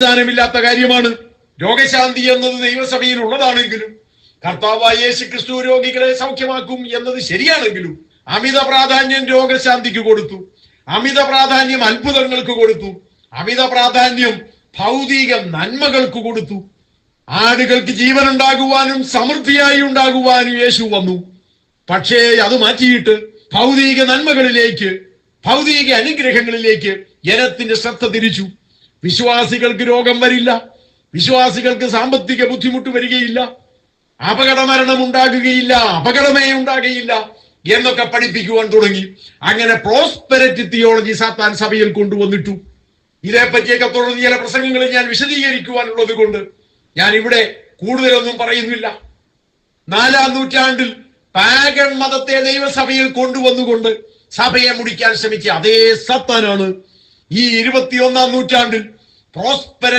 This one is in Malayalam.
ാനമില്ലാത്ത കാര്യമാണ്. രോഗശാന്തി എന്നത് ദൈവസഭയിൽ ഉള്ളതാണെങ്കിലും കർത്താവായ യേശു ക്രിസ്തു രോഗികളെ സൗഖ്യമാക്കും എന്നത് ശരിയാണെങ്കിലും അമിത പ്രാധാന്യം രോഗശാന്തിക്ക് കൊടുത്തു, അമിത പ്രാധാന്യം അത്ഭുതങ്ങൾക്ക് കൊടുത്തു, അമിത പ്രാധാന്യം ഭൗതിക നന്മകൾക്ക് കൊടുത്തു. ആടുകൾക്ക് ജീവൻ ഉണ്ടാകുവാനും സമൃദ്ധിയായി ഉണ്ടാകുവാനും യേശു വന്നു. പക്ഷേ അത് മാറ്റിയിട്ട് ഭൗതിക നന്മകളിലേക്ക്, ഭൗതിക അനുഗ്രഹങ്ങളിലേക്ക് ജനത്തിന്റെ ശ്രദ്ധ തിരിച്ചു. വിശ്വാസികൾക്ക് രോഗം വരില്ല, വിശ്വാസികൾക്ക് സാമ്പത്തിക ബുദ്ധിമുട്ട് വരികയില്ല, അപകടമരണം ഉണ്ടാകുകയില്ല, അപകടമേ ഉണ്ടാകുകയില്ല എന്നൊക്കെ പഠിപ്പിക്കുവാൻ തുടങ്ങി. അങ്ങനെ പ്രോസ്പെരിറ്റി തിയോളജി സാത്താൻ സഭയിൽ കൊണ്ടുവന്നിട്ടു. ഇതേപ്പറ്റിയൊക്കെ തുടർന്ന് ചില പ്രസംഗങ്ങളിൽ ഞാൻ വിശദീകരിക്കുവാനുള്ളത് കൊണ്ട് ഞാൻ ഇവിടെ കൂടുതലൊന്നും പറയുന്നില്ല. 4-ാം നൂറ്റാണ്ടിൽ പാഗൺ മതത്തെ ദൈവസഭയിൽ കൊണ്ടുവന്നുകൊണ്ട് സഭയെ മുടിക്കാൻ ശ്രമിച്ച അതേ സാത്താനാണ് ഈ 21-ാം നൂറ്റാണ്ടിൽ പ്രോസ്പെരിറ്റി